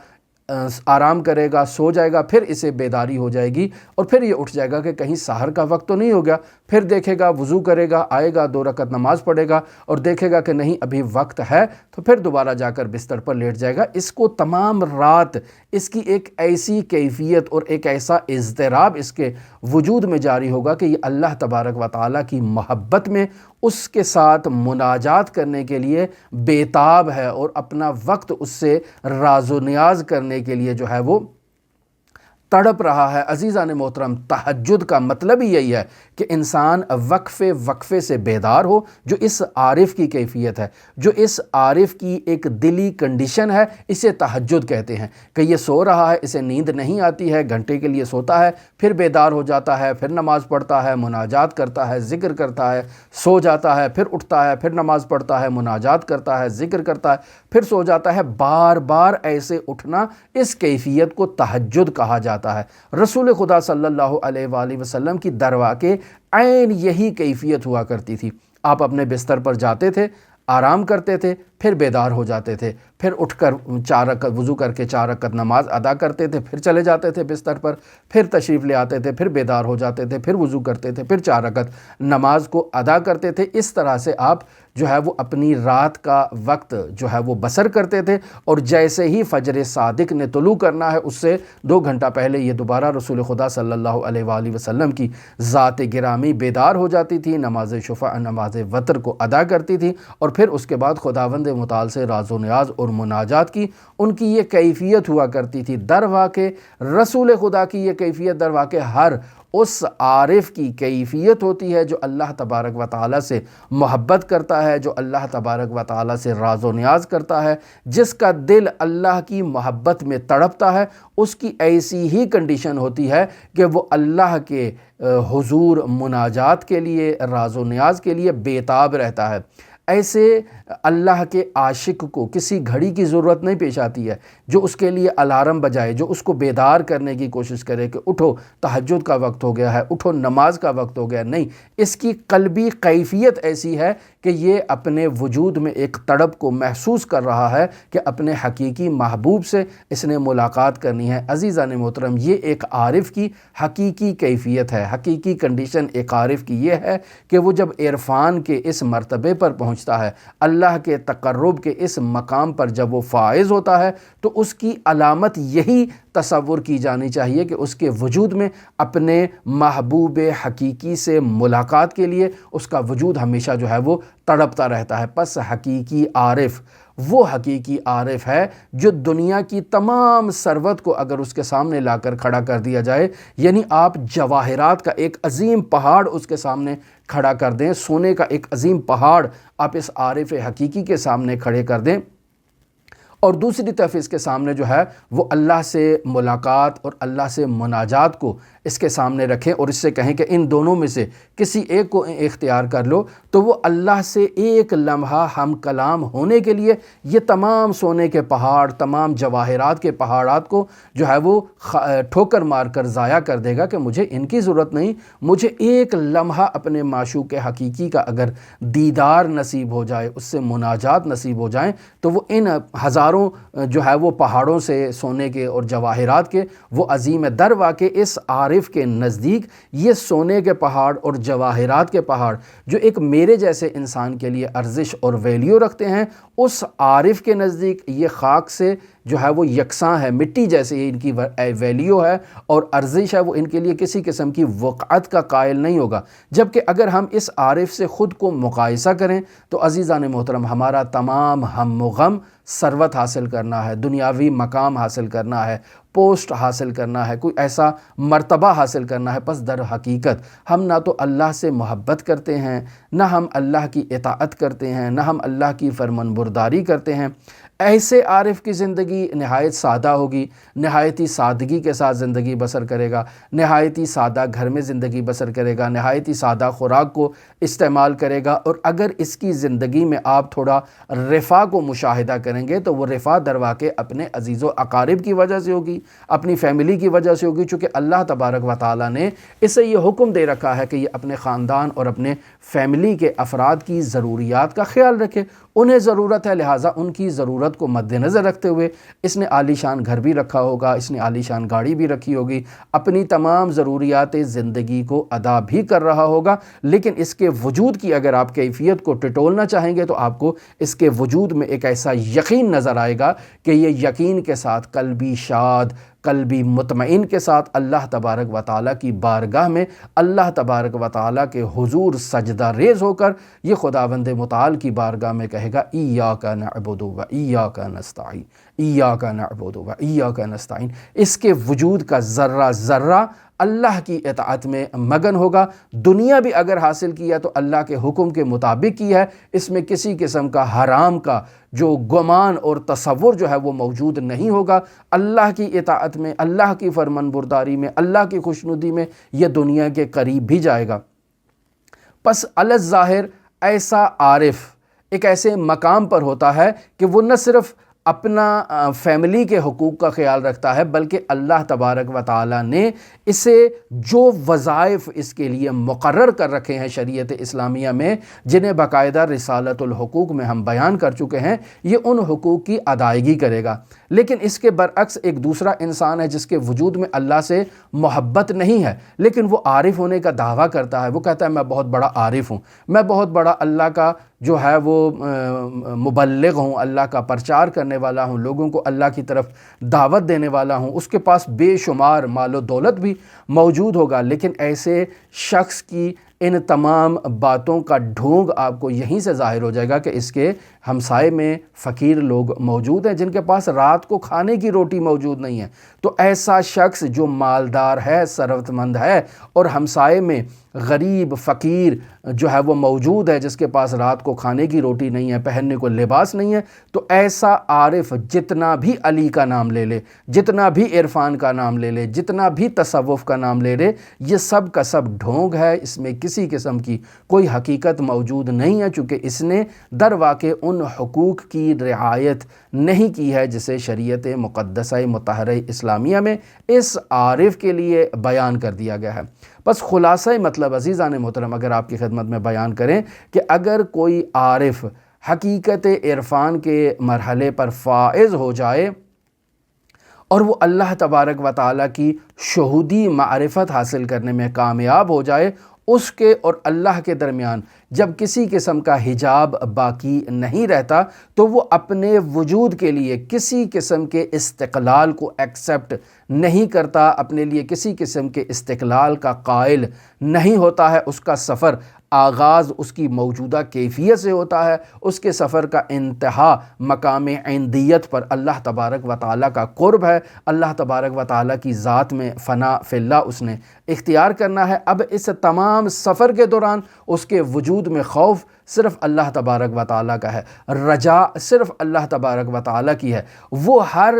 آرام کرے گا، سو جائے گا، پھر اسے بیداری ہو جائے گی اور پھر یہ اٹھ جائے گا کہ کہیں سحر کا وقت تو نہیں ہو گیا، پھر دیکھے گا، وضو کرے گا، آئے گا، 2 رکعت نماز پڑھے گا اور دیکھے گا کہ نہیں ابھی وقت ہے، تو پھر دوبارہ جا کر بستر پر لیٹ جائے گا۔ اس کو تمام رات اس کی ایک ایسی کیفیت اور ایک ایسا اضطراب اس کے وجود میں جاری ہوگا کہ یہ اللہ تبارک و تعالیٰ کی محبت میں اس کے ساتھ مناجات کرنے کے لیے بیتاب ہے اور اپنا وقت اس سے راز و نیاز کرنے کے لیے جو ہے وہ تڑپ رہا ہے۔ عزیزان محترم، تہجد کا مطلب ہی یہی ہے کہ انسان وقفے سے بیدار ہو، جو اس عارف کی کیفیت ہے، جو اس عارف کی ایک دلی کنڈیشن ہے، اسے تہجد کہتے ہیں کہ یہ سو رہا ہے، اسے نیند نہیں آتی ہے، گھنٹے کے لیے سوتا ہے، پھر بیدار ہو جاتا ہے، پھر نماز پڑھتا ہے، مناجات کرتا ہے، ذکر کرتا ہے، سو جاتا ہے، پھر اٹھتا ہے، پھر نماز پڑھتا ہے، مناجات کرتا ہے، ذکر کرتا ہے، پھر سو جاتا ہے۔ بار بار ایسے اٹھنا، اس کیفیت کو تہجد کہا جاتا ہے۔ رسول خدا صلی اللہ علیہ وآلہ وسلم کی در واقع عین یہی کیفیت ہوا کرتی تھی۔ آپ اپنے بستر پر جاتے تھے، آرام کرتے تھے، پھر بیدار ہو جاتے تھے، پھر اٹھ کر 4 رکعت وضو کر کے 4 رکعت نماز ادا کرتے تھے، پھر چلے جاتے تھے بستر پر، پھر تشریف لے آتے تھے، پھر بیدار ہو جاتے تھے، پھر وضو کرتے تھے، پھر 4 رکعت نماز کو ادا کرتے تھے۔ اس طرح سے آپ جو ہے وہ اپنی رات کا وقت جو ہے وہ بسر کرتے تھے، اور جیسے ہی فجر صادق نے طلوع کرنا ہے اس سے 2 گھنٹہ پہلے یہ دوبارہ رسول خدا صلی اللہ علیہ وآلہ وسلم کی ذات گرامی بیدار ہو جاتی تھی، نماز شفع، نماز وتر کو ادا کرتی تھی، اور پھر اس کے بعد خداوند متعال سے راز و نیاز اور مناجات کی ان کی یہ کیفیت ہوا کرتی تھی۔ در واقع رسول خدا کی یہ کیفیت در واقع ہر اس عارف کی کیفیت ہوتی ہے جو اللہ تبارک و تعالیٰ سے محبت کرتا ہے، جو اللہ تبارک و تعالیٰ سے راز و نیاز کرتا ہے، جس کا دل اللہ کی محبت میں تڑپتا ہے۔ اس کی ایسی ہی کنڈیشن ہوتی ہے کہ وہ اللہ کے حضور مناجات کے لیے، راز و نیاز کے لیے بیتاب رہتا ہے۔ ایسے اللہ کے عاشق کو کسی گھڑی کی ضرورت نہیں پیش آتی ہے جو اس کے لیے الارم بجائے، جو اس کو بیدار کرنے کی کوشش کرے کہ اٹھو تہجد کا وقت ہو گیا ہے، اٹھو نماز کا وقت ہو گیا۔ نہیں، اس کی قلبی کیفیت ایسی ہے کہ یہ اپنے وجود میں ایک تڑپ کو محسوس کر رہا ہے کہ اپنے حقیقی محبوب سے اس نے ملاقات کرنی ہے۔ عزیزان محترم، یہ ایک عارف کی حقیقی کیفیت ہے، حقیقی کنڈیشن ایک عارف کی یہ ہے کہ وہ جب عرفان کے اس مرتبے پر پہنچتا ہے، اللہ کے تقرب کے اس مقام پر جب وہ فائز ہوتا ہے، تو اس کی علامت یہی تصور کی جانی چاہیے کہ اس کے وجود میں اپنے محبوب حقیقی سے ملاقات کے لیے اس کا وجود ہمیشہ جو ہے وہ تڑپتا رہتا ہے۔ پس حقیقی عارف وہ حقیقی عارف ہے جو دنیا کی تمام ثروت کو اگر اس کے سامنے لا کر کھڑا کر دیا جائے، یعنی آپ جواہرات کا ایک عظیم پہاڑ اس کے سامنے کھڑا کر دیں، سونے کا ایک عظیم پہاڑ آپ اس عارف حقیقی کے سامنے کھڑے کر دیں، اور دوسری طرف اس کے سامنے جو ہے وہ اللہ سے ملاقات اور اللہ سے مناجات کو اس کے سامنے رکھیں اور اس سے کہیں کہ ان دونوں میں سے کسی ایک کو اختیار کر لو، تو وہ اللہ سے ایک لمحہ ہم کلام ہونے کے لیے یہ تمام سونے کے پہاڑ، تمام جواہرات کے پہاڑات کو جو ہے وہ ٹھوکر مار کر ضائع کر دے گا کہ مجھے ان کی ضرورت نہیں، مجھے ایک لمحہ اپنے معشوق حقیقی کا اگر دیدار نصیب ہو جائے، اس سے مناجات نصیب ہو جائیں، تو وہ ان ہزاروں ہزاروں جو ہے وہ پہاڑوں سے سونے کے اور جواہرات کے، وہ عظیم در واقع اس عارف کے نزدیک یہ سونے کے پہاڑ اور جواہرات کے پہاڑ جو ایک میرے جیسے انسان کے لیے ارزش اور ویلیو رکھتے ہیں، اس عارف کے نزدیک یہ خاک سے جو ہے وہ یکساں ہے، مٹی جیسے ان کی ویلیو ہے اور ارزش ہے، وہ ان کے لیے کسی قسم کی وقعت کا قائل نہیں ہوگا۔ جبکہ اگر ہم اس عارف سے خود کو مقایسہ کریں تو عزیزان محترم، ہمارا تمام ہم و غم ثروت حاصل کرنا ہے، دنیاوی مقام حاصل کرنا ہے، پوسٹ حاصل کرنا ہے، کوئی ایسا مرتبہ حاصل کرنا ہے، پس در حقیقت ہم نہ تو اللہ سے محبت کرتے ہیں، نہ ہم اللہ کی اطاعت کرتے ہیں، نہ ہم اللہ کی فرمانبرداری کرتے ہیں۔ ایسے عارف کی زندگی نہایت سادہ ہوگی، نہایتی سادگی کے ساتھ زندگی بسر کرے گا، نہایتی سادہ گھر میں زندگی بسر کرے گا، نہایتی سادہ خوراک کو استعمال کرے گا، اور اگر اس کی زندگی میں آپ تھوڑا رفاہ کو مشاہدہ کریں گے تو وہ رفاہ در واقع اپنے عزیز و اقارب کی وجہ سے ہوگی، اپنی فیملی کی وجہ سے ہوگی، چونکہ اللہ تبارک و تعالیٰ نے اسے یہ حکم دے رکھا ہے کہ یہ اپنے خاندان اور اپنے فیملی کے افراد کی ضروریات کا خیال رکھے۔ انہیں ضرورت ہے، لہٰذا ان کی ضرورت کو مد نظر رکھتے ہوئے اس نے عالی شان گھر بھی رکھا ہوگا، اس نے عالی شان گاڑی بھی رکھی ہوگی، اپنی تمام ضروریات زندگی کو ادا بھی کر رہا ہوگا، لیکن اس کے وجود کی اگر آپ کیفیت کو ٹٹولنا چاہیں گے تو آپ کو اس کے وجود میں ایک ایسا یقین نظر آئے گا کہ یہ یقین کے ساتھ قلبی شاد، قلبی مطمئن کے ساتھ اللہ تبارک و تعالیٰ کی بارگاہ میں اللہ تبارک و تعالیٰ کے حضور سجدہ ریز ہو کر یہ خداوند متعال کی بارگاہ میں کہے گا ایاک نعبد و ایاک نستعین، ایاک نعبد و ایاک نستعین۔ اس کے وجود کا ذرہ ذرہ اللہ کی اطاعت میں مگن ہوگا، دنیا بھی اگر حاصل کیا تو اللہ کے حکم کے مطابق کی ہے، اس میں کسی قسم کا حرام کا جو گمان اور تصور جو ہے وہ موجود نہیں ہوگا، اللہ کی اطاعت میں، اللہ کی فرمانبرداری میں، اللہ کی خوشنودی میں یہ دنیا کے قریب بھی جائے گا۔ پس علی الظاہر ایسا عارف ایک ایسے مقام پر ہوتا ہے کہ وہ نہ صرف اپنا فیملی کے حقوق کا خیال رکھتا ہے، بلکہ اللہ تبارک و تعالیٰ نے اسے جو وظائف اس کے لیے مقرر کر رکھے ہیں شریعت اسلامیہ میں، جنہیں باقاعدہ رسالت الحقوق میں ہم بیان کر چکے ہیں، یہ ان حقوق کی ادائیگی کرے گا۔ لیکن اس کے برعکس ایک دوسرا انسان ہے جس کے وجود میں اللہ سے محبت نہیں ہے، لیکن وہ عارف ہونے کا دعویٰ کرتا ہے، وہ کہتا ہے میں بہت بڑا عارف ہوں، میں بہت بڑا اللہ کا جو ہے وہ مبلغ ہوں، اللہ کا پرچار کرنے والا ہوں، لوگوں کو اللہ کی طرف دعوت دینے والا ہوں، اس کے پاس بے شمار مال و دولت بھی موجود ہوگا، لیکن ایسے شخص کی ان تمام باتوں کا ڈھونگ آپ کو یہیں سے ظاہر ہو جائے گا کہ اس کے ہمسائے میں فقیر لوگ موجود ہیں جن کے پاس رات کو کھانے کی روٹی موجود نہیں ہے۔ تو ایسا شخص جو مالدار ہے، ثروت مند ہے، اور ہمسائے میں غریب فقیر جو ہے وہ موجود ہے جس کے پاس رات کو کھانے کی روٹی نہیں ہے، پہننے کو لباس نہیں ہے، تو ایسا عارف جتنا بھی علی کا نام لے لے، جتنا بھی عرفان کا نام لے لے، جتنا بھی تصوف کا نام لے لے، یہ سب کا سب ڈھونگ ہے، اس میں کسی قسم کی کوئی حقیقت موجود نہیں ہے، چونکہ اس نے در واقع ان حقوق کی رعایت نہیں کی ہے جسے شریعت مقدسہ مطہرہ اسلامیہ میں اس عارف کے لیے بیان کر دیا گیا ہے۔ بس خلاصہ مطلب عزیزان محترم اگر آپ کی خدمت میں بیان کریں کہ اگر کوئی عارف حقیقت عرفان کے مرحلے پر فائز ہو جائے اور وہ اللہ تبارک و تعالیٰ کی شہودی معرفت حاصل کرنے میں کامیاب ہو جائے، اس کے اور اللہ کے درمیان جب کسی قسم کا حجاب باقی نہیں رہتا تو وہ اپنے وجود کے لیے کسی قسم کے استقلال کو ایکسیپٹ نہیں کرتا، اپنے لیے کسی قسم کے استقلال کا قائل نہیں ہوتا ہے۔ اس کا سفر آغاز اس کی موجودہ کیفیت سے ہوتا ہے، اس کے سفر کا انتہا مقام عندیت پر اللہ تبارک و تعالیٰ کا قرب ہے، اللہ تبارک و تعالیٰ کی ذات میں فنا فی اللہ اس نے اختیار کرنا ہے۔ اب اس تمام سفر کے دوران اس کے وجود میں خوف صرف اللہ تبارک و تعالیٰ کا ہے، رجا صرف اللہ تبارک و تعالیٰ کی ہے، وہ ہر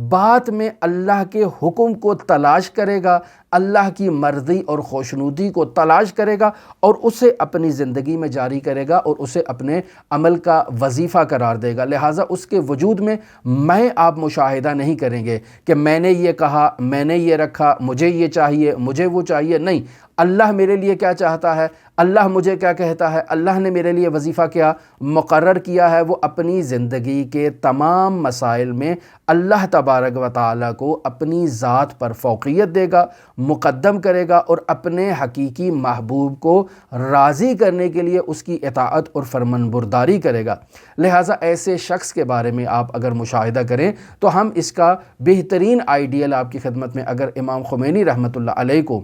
بات میں اللہ کے حکم کو تلاش کرے گا، اللہ کی مرضی اور خوشنودی کو تلاش کرے گا اور اسے اپنی زندگی میں جاری کرے گا اور اسے اپنے عمل کا وظیفہ قرار دے گا۔ لہٰذا اس کے وجود میں میں آپ مشاہدہ نہیں کریں گے کہ میں نے یہ کہا، میں نے یہ رکھا، مجھے یہ چاہیے، مجھے وہ چاہیے، نہیں، اللہ میرے لیے کیا چاہتا ہے، اللہ مجھے کیا کہتا ہے، اللہ نے میرے لیے لیے وظیفہ کیا مقرر کیا ہے، وہ اپنی زندگی کے تمام مسائل میں اللہ تبارک و تعالیٰ کو اپنی ذات پر فوقیت دے گا، مقدم کرے گا، اور اپنے حقیقی محبوب کو راضی کرنے کے لیے اس کی اطاعت اور فرمانبرداری کرے گا۔ لہٰذا ایسے شخص کے بارے میں آپ اگر مشاہدہ کریں تو ہم اس کا بہترین آئیڈیل آپ کی خدمت میں اگر امام خمینی رحمۃ اللہ علیہ کو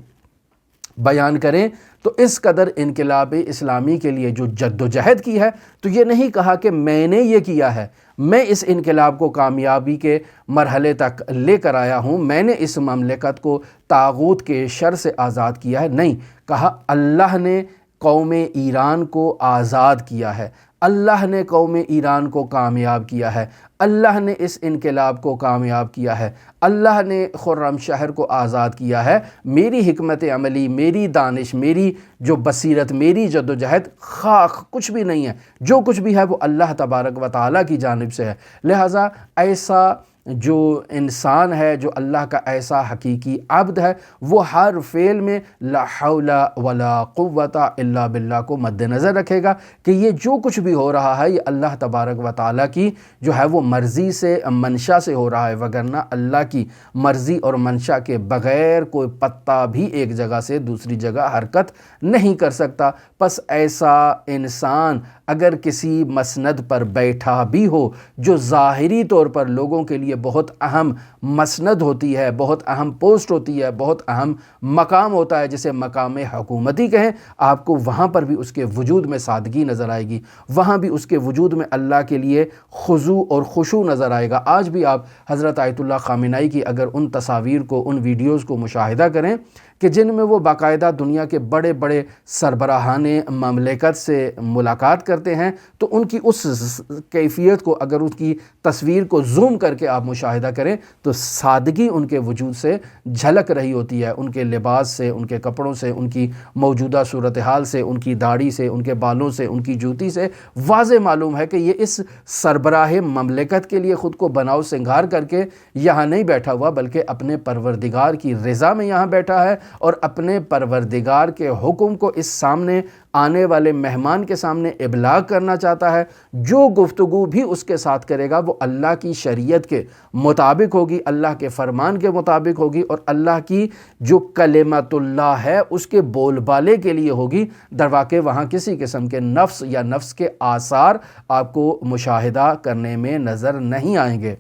بیان کریں تو اس قدر انقلاب اسلامی کے لیے جو جد و جہد کی ہے، تو یہ نہیں کہا کہ میں نے یہ کیا ہے، میں اس انقلاب کو کامیابی کے مرحلے تک لے کر آیا ہوں، میں نے اس مملکت کو طاغوت کے شر سے آزاد کیا ہے، نہیں، کہا اللہ نے قوم ایران کو آزاد کیا ہے، اللہ نے قوم ایران کو کامیاب کیا ہے، اللہ نے اس انقلاب کو کامیاب کیا ہے، اللہ نے خرم شہر کو آزاد کیا ہے۔ میری حکمت عملی، میری دانش، میری جو بصیرت، میری جد و جہد خاک کچھ بھی نہیں ہے، جو کچھ بھی ہے وہ اللہ تبارک و تعالیٰ کی جانب سے ہے۔ لہٰذا ایسا جو انسان ہے، جو اللہ کا ایسا حقیقی عبد ہے، وہ ہر فعل میں لا حول ولا قوت الا باللہ کو مد نظر رکھے گا کہ یہ جو کچھ بھی ہو رہا ہے یہ اللہ تبارک و تعالیٰ کی جو ہے وہ مرضی سے، منشا سے ہو رہا ہے، وگرنہ اللہ کی مرضی اور منشا کے بغیر کوئی پتا بھی ایک جگہ سے دوسری جگہ حرکت نہیں کر سکتا۔ پس ایسا انسان اگر کسی مسند پر بیٹھا بھی ہو جو ظاہری طور پر لوگوں کے لیے بہت اہم مسند ہوتی ہے، بہت اہم پوسٹ ہوتی ہے، بہت اہم مقام ہوتا ہے، جسے مقام حکومتی کہیں، آپ کو وہاں پر بھی اس کے وجود میں سادگی نظر آئے گی، وہاں بھی اس کے وجود میں اللہ کے لیے خضوع اور خشوع نظر آئے گا۔ آج بھی آپ حضرت آیت اللہ خامنہئی کی اگر ان تصاویر کو، ان ویڈیوز کو مشاہدہ کریں کہ جن میں وہ باقاعدہ دنیا کے بڑے بڑے سربراہان مملکت سے ملاقات کرتے ہیں، تو ان کی اس کیفیت کو اگر اس کی تصویر کو زوم کر کے آپ مشاہدہ کریں تو سادگی ان کے وجود سے جھلک رہی ہوتی ہے، ان کے لباس سے، ان کے کپڑوں سے، ان کی موجودہ صورتحال سے، ان کی داڑھی سے، ان کے بالوں سے، ان کی جوتی سے واضح معلوم ہے کہ یہ اس سربراہ مملکت کے لیے خود کو بناؤ سنگھار کر کے یہاں نہیں بیٹھا ہوا، بلکہ اپنے پروردگار کی رضا میں یہاں بیٹھا ہے، اور اپنے پروردگار کے حکم کو اس سامنے آنے والے مہمان کے سامنے ابلاغ کرنا چاہتا ہے۔ جو گفتگو بھی اس کے ساتھ کرے گا وہ اللہ کی شریعت کے مطابق ہوگی، اللہ کے فرمان کے مطابق ہوگی، اور اللہ کی جو کلمت اللہ ہے اس کے بول بالے کے لیے ہوگی۔ درواقع وہاں کسی قسم کے نفس یا نفس کے آثار آپ کو مشاہدہ کرنے میں نظر نہیں آئیں گے۔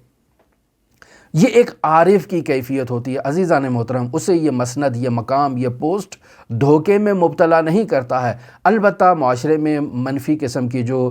یہ ایک عارف کی کیفیت ہوتی ہے عزیزان محترم، اسے یہ مسند، یہ مقام، یہ پوسٹ دھوکے میں مبتلا نہیں کرتا ہے۔ البتہ معاشرے میں منفی قسم کی جو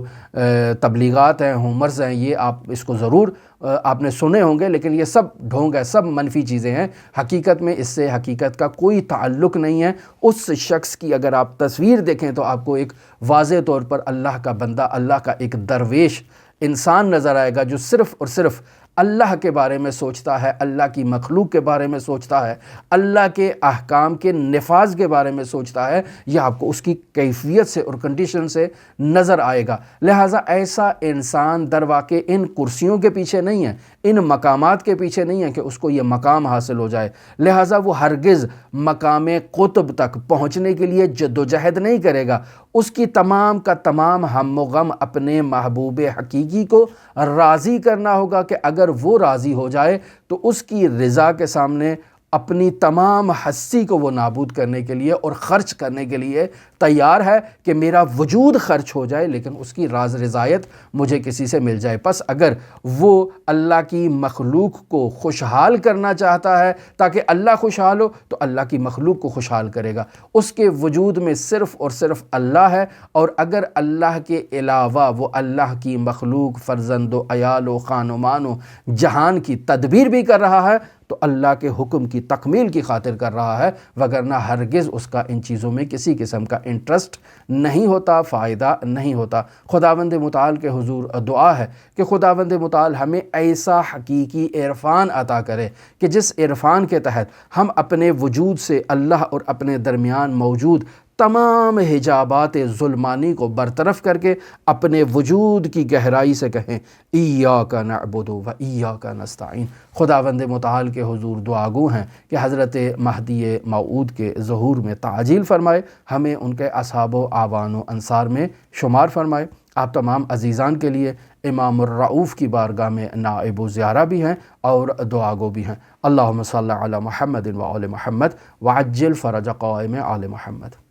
تبلیغات ہیں، ہومرز ہیں، یہ آپ اس کو ضرور آپ نے سنے ہوں گے، لیکن یہ سب ڈھونگ ہے، سب منفی چیزیں ہیں، حقیقت میں اس سے حقیقت کا کوئی تعلق نہیں ہے۔ اس شخص کی اگر آپ تصویر دیکھیں تو آپ کو ایک واضح طور پر اللہ کا بندہ، اللہ کا ایک درویش انسان نظر آئے گا جو صرف اور صرف اللہ کے بارے میں سوچتا ہے، اللہ کی مخلوق کے بارے میں سوچتا ہے، اللہ کے احکام کے نفاذ کے بارے میں سوچتا ہے۔ یہ آپ کو اس کی کیفیت سے اور کنڈیشن سے نظر آئے گا۔ لہٰذا ایسا انسان در واقع ان کرسیوں کے پیچھے نہیں ہے، ان مقامات کے پیچھے نہیں ہے کہ اس کو یہ مقام حاصل ہو جائے، لہٰذا وہ ہرگز مقام قطب تک پہنچنے کے لیے جد و جہد نہیں کرے گا۔ اس کی تمام کا تمام ہم و غم اپنے محبوب حقیقی کو راضی کرنا ہوگا کہ اگر وہ راضی ہو جائے تو اس کی رضا کے سامنے اپنی تمام ہستی کو وہ نابود کرنے کے لیے اور خرچ کرنے کے لیے تیار ہے کہ میرا وجود خرچ ہو جائے لیکن اس کی راز رضایت مجھے کسی سے مل جائے۔ پس اگر وہ اللہ کی مخلوق کو خوشحال کرنا چاہتا ہے تاکہ اللہ خوشحال ہو تو اللہ کی مخلوق کو خوشحال کرے گا۔ اس کے وجود میں صرف اور صرف اللہ ہے، اور اگر اللہ کے علاوہ وہ اللہ کی مخلوق، فرزند و عیال و خان و مان و جہان کی تدبیر بھی کر رہا ہے تو اللہ کے حکم کی تکمیل کی خاطر کر رہا ہے، وگرنہ ہرگز اس کا ان چیزوں میں کسی قسم کا انٹرسٹ نہیں ہوتا، فائدہ نہیں ہوتا۔ خداوند متعال کے حضور دعا ہے کہ خداوند متعال ہمیں ایسا حقیقی عرفان عطا کرے کہ جس عرفان کے تحت ہم اپنے وجود سے اللہ اور اپنے درمیان موجود تمام حجابات ظلمانی کو برطرف کر کے اپنے وجود کی گہرائی سے کہیں ایاک نعبد و ایاک نستعین۔ خداوند متعال کے حضور دعا گو ہیں کہ حضرت مہدی موعود کے ظہور میں تعجیل فرمائے، ہمیں ان کے اصحاب و اعوان و انصار میں شمار فرمائے۔ آپ تمام عزیزان کے لیے امام الرؤوف کی بارگاہ میں نائب و زیارہ بھی ہیں اور دعا گو بھی ہیں۔ اللہم صلی علی محمد و آل محمد وعجل فرج قائم آل محمد۔